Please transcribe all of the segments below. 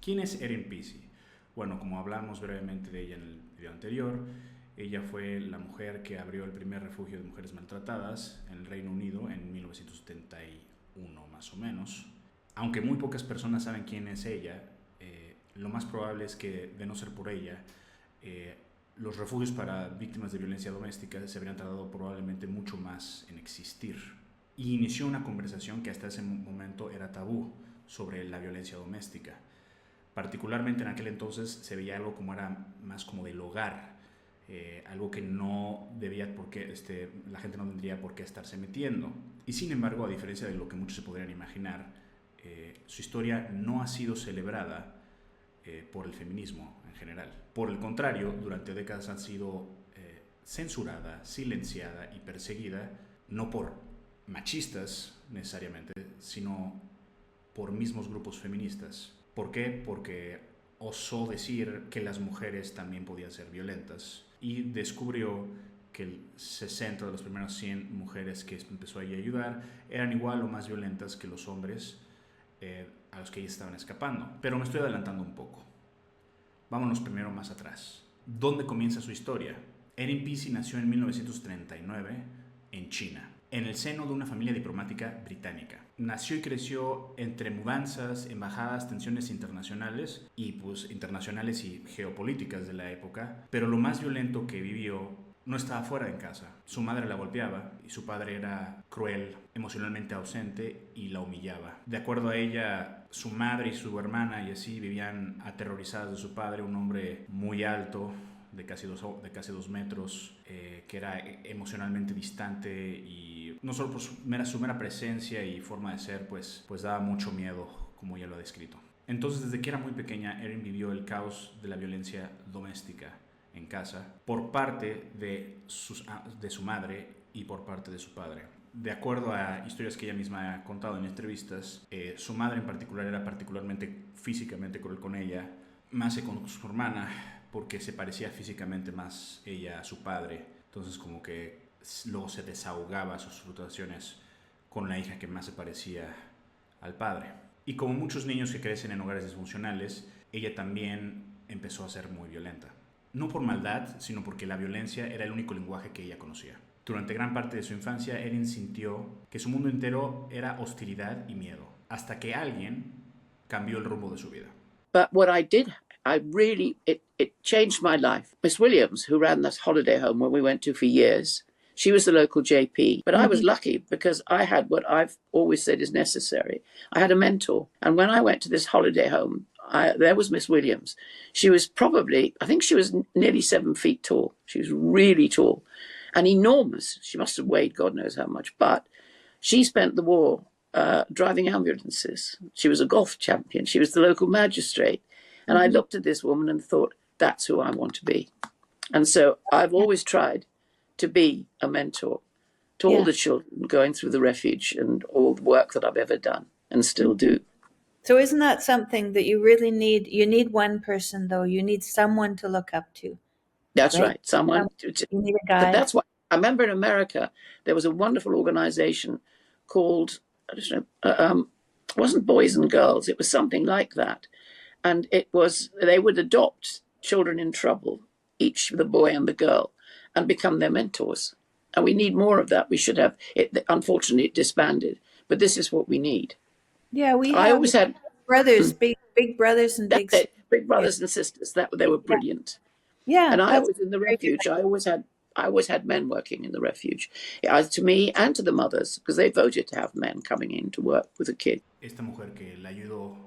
¿Quién es Erin Pizzey? Bueno, como hablamos brevemente de ella en el video anterior, ella fue la mujer que abrió el primer refugio de mujeres maltratadas en el Reino Unido en 1971 más o menos. Aunque muy pocas personas saben quién es ella, lo más probable es que, de no ser por ella, los refugios para víctimas de violencia doméstica se habrían tardado probablemente mucho más en existir. Y inició una conversación que hasta ese momento era tabú sobre la violencia doméstica. Particularmente en aquel entonces se veía algo como era más como del hogar, algo que no debía la gente no tendría por qué estarse metiendo. Y sin embargo, a diferencia de lo que muchos se podrían imaginar, su historia no ha sido celebrada por el feminismo en general. Por el contrario, durante décadas ha sido censurada, silenciada y perseguida, no por machistas necesariamente, sino por mismos grupos feministas. ¿Por qué? Porque osó decir que las mujeres también podían ser violentas y descubrió que el 60 de las primeras 100 mujeres que empezó a ayudar eran igual o más violentas que los hombres a los que ellas estaban escapando. Pero me estoy adelantando un poco. Vámonos primero más atrás. ¿Dónde comienza su historia? Erin Pizzey nació en 1939 en China, en el seno de una familia diplomática británica. Nació y creció entre mudanzas, embajadas, tensiones internacionales internacionales y geopolíticas de la época, pero lo más violento que vivió no estaba fuera de casa. Su madre la golpeaba y su padre era cruel, emocionalmente ausente y la humillaba. De acuerdo a ella, su madre y su hermana y así vivían aterrorizadas de su padre, un hombre muy alto, de casi 2 metros, que era emocionalmente distante y no solo por su mera presencia y forma de ser, pues daba mucho miedo, como ella lo ha descrito. Entonces, desde que era muy pequeña, Erin vivió el caos de la violencia doméstica en casa por parte de su madre y por parte de su padre. De acuerdo a historias que ella misma ha contado en entrevistas, su madre en particular era particularmente físicamente cruel con ella, más que con su hermana, porque se parecía físicamente más ella a su padre. Entonces como que luego se desahogaba sus frustraciones con la hija que más se parecía al padre. Y como muchos niños que crecen en hogares disfuncionales, ella también empezó a ser muy violenta. No por maldad, sino porque la violencia era el único lenguaje que ella conocía. Durante gran parte de su infancia, Erin sintió que su mundo entero era hostilidad y miedo, hasta que alguien cambió el rumbo de su vida. But what I did, it changed my life. Miss Williams, who ran this holiday home where we went to for years, she was the local JP. But I was lucky because I had what I've always said is necessary. I had a mentor. And when I went to this holiday home, there was Miss Williams. She was I think she was nearly 7 feet tall. She was really tall and enormous. She must have weighed God knows how much. But she spent the war driving ambulances. She was a golf champion. She was the local magistrate. And I looked at this woman and thought, that's who I want to be. And so I've always tried to be a mentor to all the children going through the refuge and all the work that I've ever done and still do. So isn't that something that you really need? You need one person, though. You need someone to look up to. That's right. Someone you need a guide. That's why I remember in America, there was a wonderful organization called, I don't know, it wasn't Boys and Girls. It was something like that. And they would adopt children in trouble, each the boy and the girl, and become their mentors. And we need more of that. We should have it. Unfortunately, it disbanded, but this is what we need. Yeah, I always had brothers, big brothers and big brothers and sisters. They were brilliant. Yeah, and I was in the refuge. I always had men working in the refuge, to me and to the mothers, because they voted to have men coming in to work with a kid. Esta mujer que la ayudó,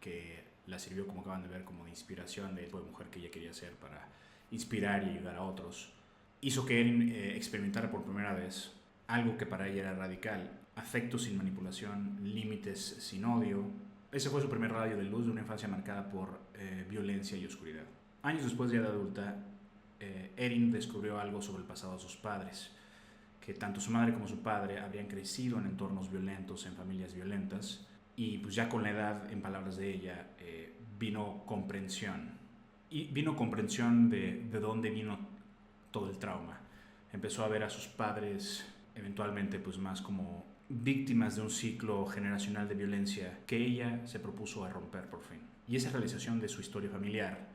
que la sirvió, como acaban de ver, como de inspiración de tipo de mujer que ella quería ser para inspirar y ayudar a otros, hizo que Erin experimentara por primera vez algo que para ella era radical: afectos sin manipulación, límites sin odio. Ese fue su primer rayo de luz de una infancia marcada por violencia y oscuridad. Años después, ya de adulta, Erin descubrió algo sobre el pasado de sus padres, que tanto su madre como su padre habían crecido en entornos violentos, en familias violentas, y pues ya con la edad, en palabras de ella, vino comprensión. Y vino comprensión de dónde vino todo el trauma. Empezó a ver a sus padres eventualmente pues más como víctimas de un ciclo generacional de violencia que ella se propuso a romper por fin. Y esa realización de su historia familiar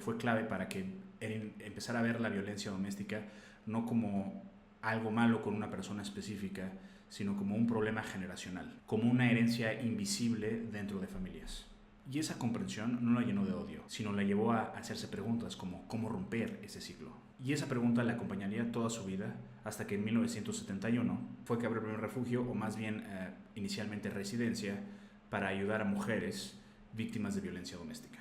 fue clave para que Erin empezara a ver la violencia doméstica no como algo malo con una persona específica, sino como un problema generacional, como una herencia invisible dentro de familias. Y esa comprensión no la llenó de odio, sino la llevó a hacerse preguntas como cómo romper ese ciclo. Y esa pregunta la acompañaría toda su vida hasta que en 1971 fue que abrió el primer refugio, o más bien inicialmente residencia, para ayudar a mujeres víctimas de violencia doméstica.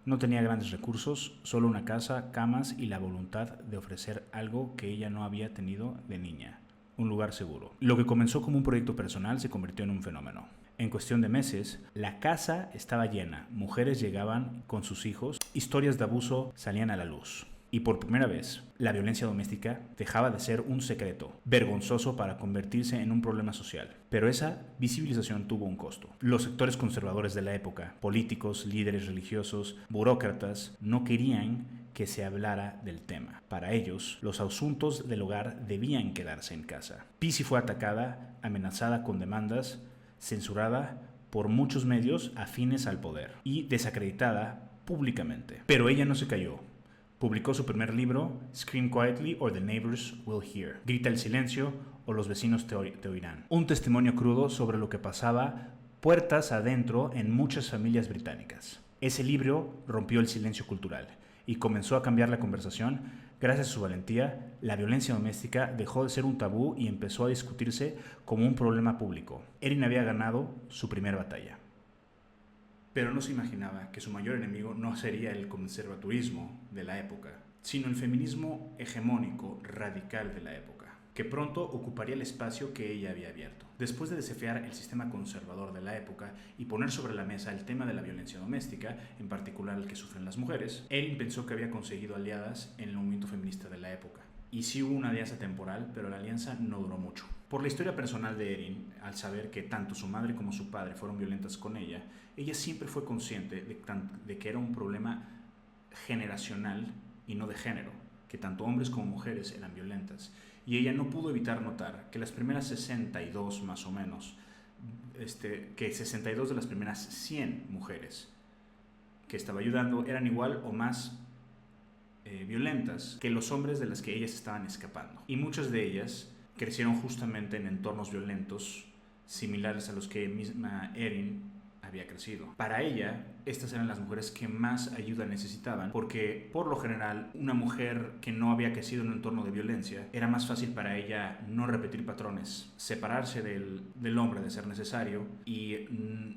No tenía grandes recursos, solo una casa, camas y la voluntad de ofrecer algo que ella no había tenido de niña: un lugar seguro. Lo que comenzó como un proyecto personal se convirtió en un fenómeno. En cuestión de meses, la casa estaba llena, mujeres llegaban con sus hijos, historias de abuso salían a la luz. Y por primera vez, la violencia doméstica dejaba de ser un secreto vergonzoso para convertirse en un problema social. Pero esa visibilización tuvo un costo. Los sectores conservadores de la época, políticos, líderes religiosos, burócratas, no querían que se hablara del tema. Para ellos, los asuntos del hogar debían quedarse en casa. Pizzi fue atacada, amenazada con demandas, censurada por muchos medios afines al poder y desacreditada públicamente. Pero ella no se cayó. Publicó su primer libro, Scream Quietly or the Neighbors Will Hear. Grita el silencio o los vecinos te oirán. Un testimonio crudo sobre lo que pasaba puertas adentro en muchas familias británicas. Ese libro rompió el silencio cultural y comenzó a cambiar la conversación. Gracias a su valentía, la violencia doméstica dejó de ser un tabú y empezó a discutirse como un problema público. Erin había ganado su primera batalla. Pero no se imaginaba que su mayor enemigo no sería el conservadurismo de la época, sino el feminismo hegemónico radical de la época, que pronto ocuparía el espacio que ella había abierto. Después de desafiar el sistema conservador de la época y poner sobre la mesa el tema de la violencia doméstica, en particular el que sufren las mujeres, Erin pensó que había conseguido aliadas en el movimiento feminista de la época. Y sí hubo una alianza temporal, pero la alianza no duró mucho. Por la historia personal de Erin, al saber que tanto su madre como su padre fueron violentas con ella siempre fue consciente de que era un problema generacional y no de género, que tanto hombres como mujeres eran violentas. Y ella no pudo evitar notar que las primeras 62 más o menos, que 62 de las primeras 100 mujeres que estaba ayudando eran igual o más violentas que los hombres de las que ellas estaban escapando. Y muchas de ellas crecieron justamente en entornos violentos similares a los que misma Erin había crecido. Para ella, estas eran las mujeres que más ayuda necesitaban, porque por lo general una mujer que no había crecido en un entorno de violencia, era más fácil para ella no repetir patrones, separarse del hombre de ser necesario y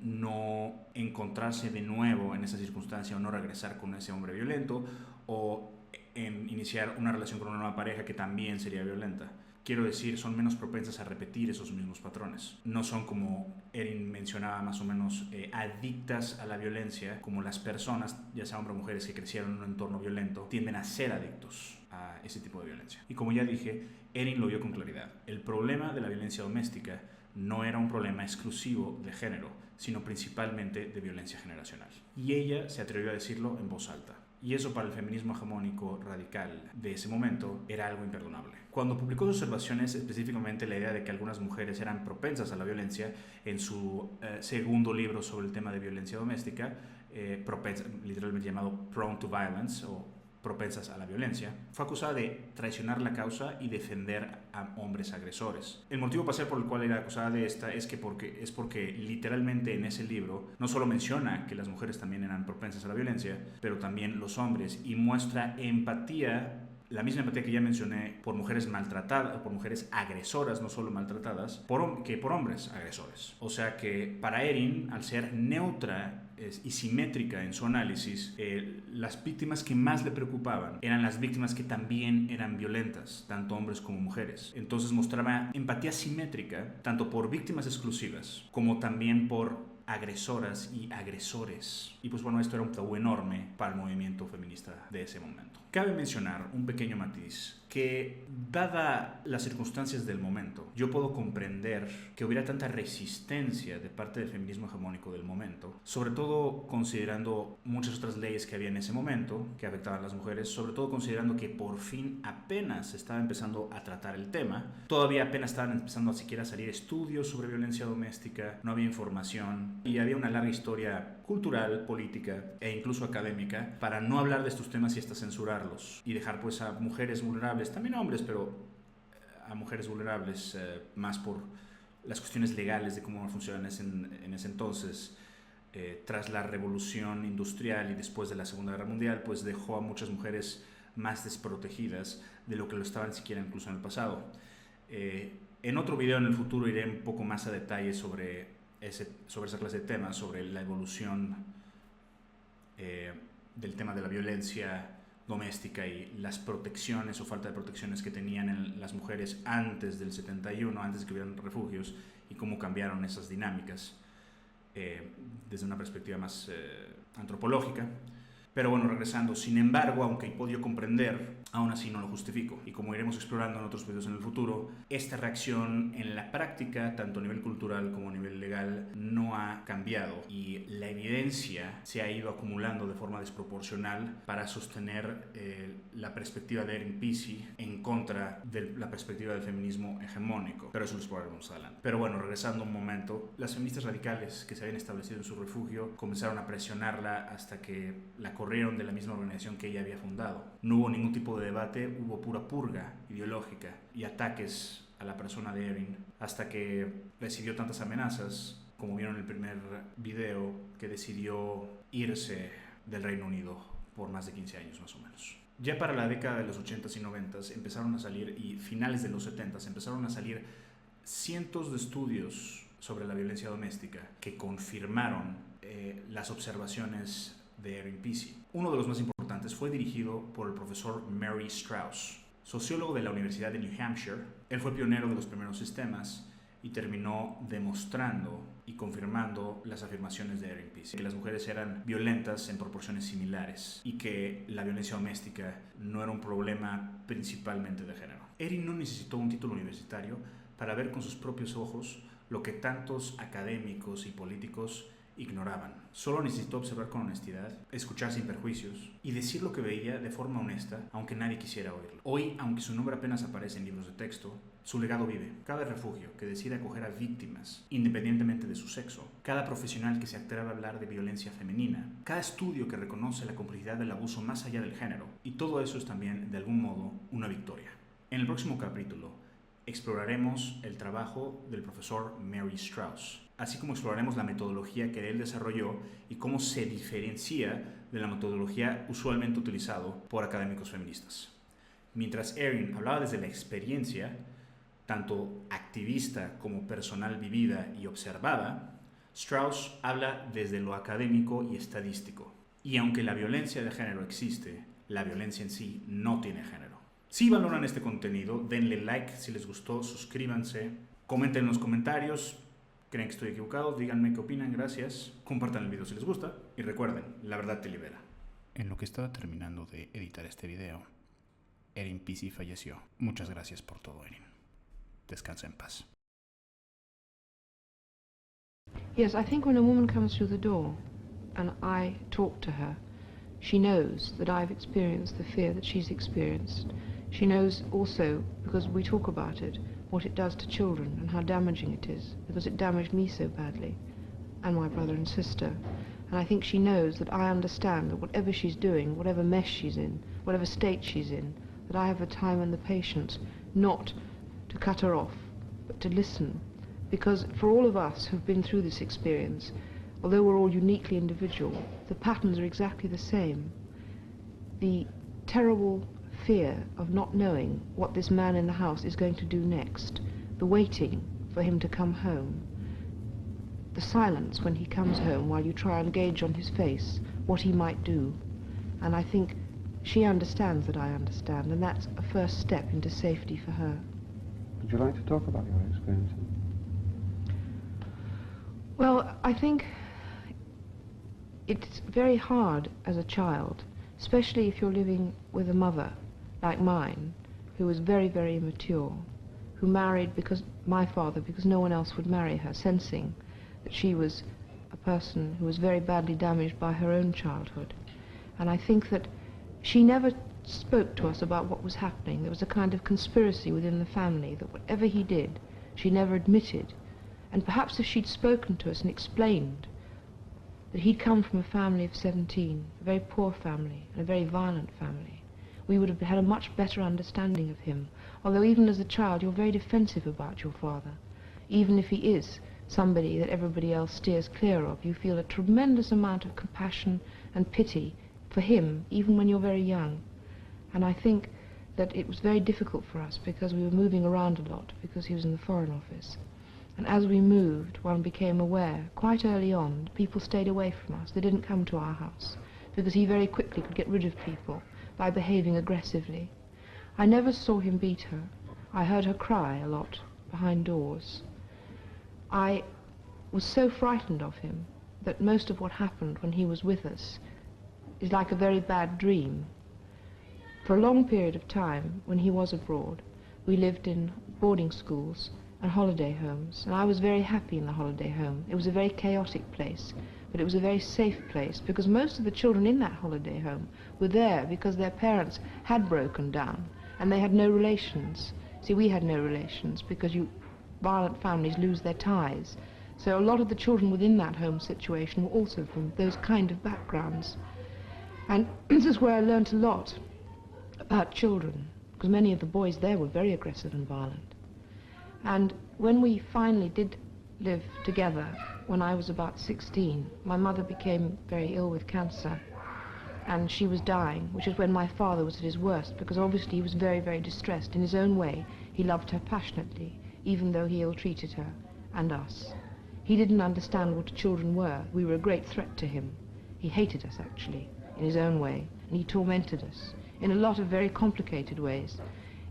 no encontrarse de nuevo en esa circunstancia o no regresar con ese hombre violento o en iniciar una relación con una nueva pareja que también sería violenta. Quiero decir, son menos propensas a repetir esos mismos patrones. No son, como Erin mencionaba más o menos, adictas a la violencia, como las personas, ya sea hombres o mujeres, que crecieron en un entorno violento, tienden a ser adictos a ese tipo de violencia. Y como ya dije, Erin lo vio con claridad. El problema de la violencia doméstica no era un problema exclusivo de género, sino principalmente de violencia generacional. Y ella se atrevió a decirlo en voz alta. Y eso para el feminismo hegemónico radical de ese momento era algo imperdonable. Cuando publicó sus observaciones, específicamente la idea de que algunas mujeres eran propensas a la violencia, en su segundo libro sobre el tema de violencia doméstica, literalmente llamado Prone to Violence, o propensas a la violencia, fue acusada de traicionar la causa y defender a hombres agresores. El motivo parcial por el cual era acusada de esta es porque literalmente en ese libro no solo menciona que las mujeres también eran propensas a la violencia, pero también los hombres, y muestra empatía, la misma empatía que ya mencioné, por mujeres maltratadas, por mujeres agresoras, no solo maltratadas, que por hombres agresores. O sea que para Erin, al ser neutra y simétrica en su análisis, las víctimas que más le preocupaban eran las víctimas que también eran violentas, tanto hombres como mujeres. Entonces mostraba empatía simétrica tanto por víctimas exclusivas como también por agresoras y agresores. Y pues bueno, esto era un tabú enorme para el movimiento feminista de ese momento. Cabe mencionar un pequeño matiz, que dada las circunstancias del momento, yo puedo comprender que hubiera tanta resistencia de parte del feminismo hegemónico del momento, sobre todo considerando muchas otras leyes que había en ese momento que afectaban a las mujeres, sobre todo considerando que por fin apenas se estaba empezando a tratar el tema, todavía apenas estaban empezando a siquiera salir estudios sobre violencia doméstica, no había información y había una larga historia cultural, política e incluso académica para no hablar de estos temas y hasta censurarlos y dejar pues a mujeres vulnerables, también a hombres, pero a mujeres vulnerables más por las cuestiones legales de cómo funcionan en ese entonces. Tras la revolución industrial y después de la Segunda Guerra Mundial, pues dejó a muchas mujeres más desprotegidas de lo que lo estaban siquiera incluso en el pasado. En otro video en el futuro iré un poco más a detalle sobre esa clase de temas, sobre la evolución del tema de la violencia doméstica y las protecciones o falta de protecciones que tenían las mujeres antes del 71, antes de que hubieran refugios, y cómo cambiaron esas dinámicas desde una perspectiva más antropológica. Pero bueno, regresando, sin embargo, aunque he podido comprender, aún así no lo justifico. Y como iremos explorando en otros videos en el futuro, esta reacción en la práctica, tanto a nivel cultural como a nivel legal, no ha cambiado. Y la evidencia se ha ido acumulando de forma desproporcional para sostener la perspectiva de Erin Piesse en contra de la perspectiva del feminismo hegemónico. Pero eso lo exploraremos adelante. Pero bueno, regresando un momento, las feministas radicales que se habían establecido en su refugio comenzaron a presionarla hasta que la corrieron de la misma organización que ella había fundado. No hubo ningún tipo de debate, hubo pura purga ideológica y ataques a la persona de Erin, hasta que recibió tantas amenazas, como vieron en el primer video, que decidió irse del Reino Unido por más de 15 años más o menos. Ya para la década de los 80s y 90s empezaron a salir, y finales de los 70s empezaron a salir cientos de estudios sobre la violencia doméstica que confirmaron las observaciones de Erin Piesse. Uno de los más importantes fue dirigido por el profesor Mary Strauss, sociólogo de la Universidad de New Hampshire. Él fue pionero de los primeros sistemas y terminó demostrando y confirmando las afirmaciones de Erin Piesse, que las mujeres eran violentas en proporciones similares y que la violencia doméstica no era un problema principalmente de género. Erin no necesitó un título universitario para ver con sus propios ojos lo que tantos académicos y políticos ignoraban. Solo necesitó observar con honestidad, escuchar sin perjuicios y decir lo que veía de forma honesta, aunque nadie quisiera oírlo. Hoy, aunque su nombre apenas aparece en libros de texto, su legado vive. Cada refugio que decide acoger a víctimas, independientemente de su sexo, cada profesional que se atreve a hablar de violencia femenina, cada estudio que reconoce la complejidad del abuso más allá del género, y todo eso es también, de algún modo, una victoria. En el próximo capítulo, exploraremos el trabajo del profesor Mary Strauss, así como exploraremos la metodología que él desarrolló y cómo se diferencia de la metodología usualmente utilizada por académicos feministas. Mientras Erin hablaba desde la experiencia, tanto activista como personal vivida y observada, Strauss habla desde lo académico y estadístico. Y aunque la violencia de género existe, la violencia en sí no tiene género. Si valoran este contenido, denle like si les gustó, suscríbanse, comenten en los comentarios. ¿Creen que estoy equivocado? Díganme qué opinan, gracias. Compartan el video si les gusta y recuerden, la verdad te libera. En lo que estaba terminando de editar este video, Erin Piesse falleció. Muchas gracias por todo, Erin. Descansa en paz. Yes, I think when a woman comes through the door and I talk to her, she knows that I've experienced the fear that she's experienced. She knows also, because we talk about it, what it does to children and how damaging it is, because it damaged me so badly, and my brother and sister. And I think she knows that I understand that whatever she's doing, whatever mess she's in, whatever state she's in, that I have the time and the patience not to cut her off, but to listen. Because for all of us who've been through this experience, although we're all uniquely individual, the patterns are exactly the same. The terrible fear of not knowing what this man in the house is going to do next, the waiting for him to come home, the silence when he comes home while you try and gauge on his face what he might do. And I think she understands that I understand, and that's a first step into safety for her. Would you like to talk about your experiences? Well, I think it's very hard as a child, especially if you're living with a mother like mine, who was very, very immature, who married because no one else would marry her, sensing that she was a person who was very badly damaged by her own childhood. And I think that she never spoke to us about what was happening. There was a kind of conspiracy within the family that whatever he did, she never admitted. And perhaps if she'd spoken to us and explained that he'd come from a family of 17, a very poor family and a very violent family, we would have had a much better understanding of him. Although even as a child you're very defensive about your father. Even if he is somebody that everybody else steers clear of, you feel a tremendous amount of compassion and pity for him, even when you're very young. And I think that it was very difficult for us because we were moving around a lot, because he was in the Foreign Office. And as we moved, one became aware, quite early on, people stayed away from us. They didn't come to our house, because he very quickly could get rid of people by behaving aggressively. I never saw him beat her. I heard her cry a lot behind doors. I was so frightened of him that most of what happened when he was with us is like a very bad dream. For a long period of time, when he was abroad, we lived in boarding schools and holiday homes, and I was very happy in the holiday home. It was a very chaotic place, but it was a very safe place, because most of the children in that holiday home were there because their parents had broken down, and they had no relations. See, we had no relations, because violent families lose their ties. So a lot of the children within that home situation were also from those kind of backgrounds. And this is where I learnt a lot about children, because many of the boys there were very aggressive and violent. And when we finally did live together, when I was about 16, my mother became very ill with cancer, and she was dying, which is when my father was at his worst, because obviously he was very, very distressed. In his own way, he loved her passionately, even though he ill-treated her and us. He didn't understand what children were. We were a great threat to him. He hated us, actually, in his own way, and he tormented us in a lot of very complicated ways,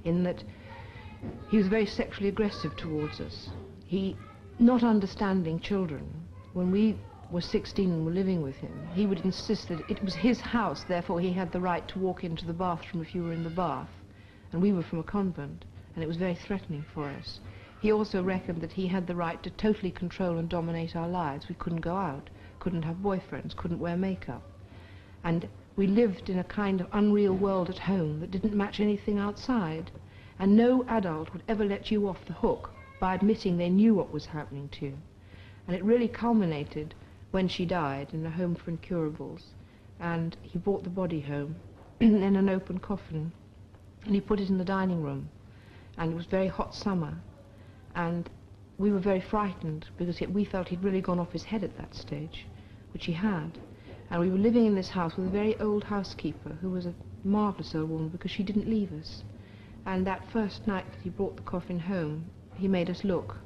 in that he was very sexually aggressive towards us. He, not understanding children, when we were 16 and were living with him, he would insist that it was his house, therefore he had the right to walk into the bathroom if you were in the bath. And we were from a convent, and it was very threatening for us. He also reckoned that he had the right to totally control and dominate our lives. We couldn't go out, couldn't have boyfriends, couldn't wear makeup. And we lived in a kind of unreal world at home that didn't match anything outside. And no adult would ever let you off the hook by admitting they knew what was happening to you. And it really culminated when she died in a home for incurables. And he brought the body home in an open coffin, and he put it in the dining room. And it was very hot summer, and we were very frightened because we felt he'd really gone off his head at that stage, which he had. And we were living in this house with a very old housekeeper who was a marvellous old woman because she didn't leave us. And that first night that he brought the coffin home, he made us look.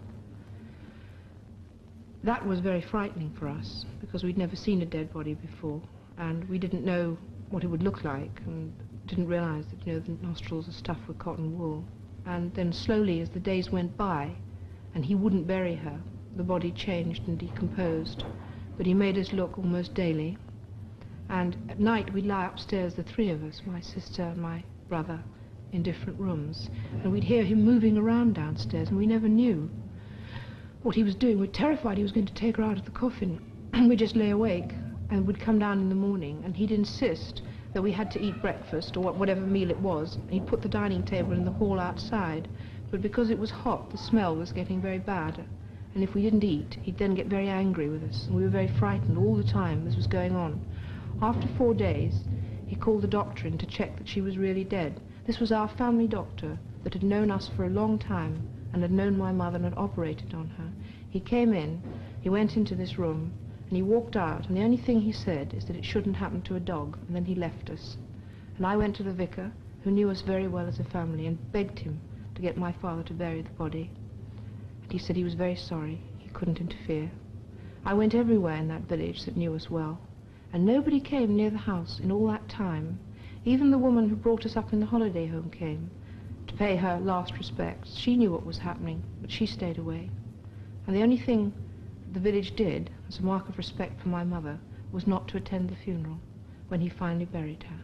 That was very frightening for us because we'd never seen a dead body before, and we didn't know what it would look like, and didn't realize that, you know, the nostrils are stuffed with cotton wool. And then slowly, as the days went by, and he wouldn't bury her, the body changed and decomposed. But he made us look almost daily. And at night we'd lie upstairs, the three of us, my sister and my brother, in different rooms, and we'd hear him moving around downstairs, and we never knew what he was doing. We were terrified he was going to take her out of the coffin, and we'd just lay awake, and we'd come down in the morning, and he'd insist that we had to eat breakfast, or whatever meal it was, and he'd put the dining table in the hall outside, but because it was hot, the smell was getting very bad, and if we didn't eat, he'd then get very angry with us, and we were very frightened all the time this was going on. After 4 days, he called the doctor in to check that she was really dead. This was our family doctor that had known us for a long time and had known my mother and had operated on her. He came in, he went into this room, and he walked out, and the only thing he said is that it shouldn't happen to a dog, and then he left us. And I went to the vicar, who knew us very well as a family, and begged him to get my father to bury the body. And he said he was very sorry, he couldn't interfere. I went everywhere in that village that knew us well, and nobody came near the house in all that time. Even the woman who brought us up in the holiday home came to pay her last respects. She knew what was happening, but she stayed away. And the only thing the village did, as a mark of respect for my mother, was not to attend the funeral when he finally buried her.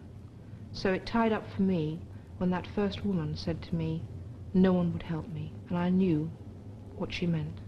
So it tied up for me when that first woman said to me, no one would help me, and I knew what she meant.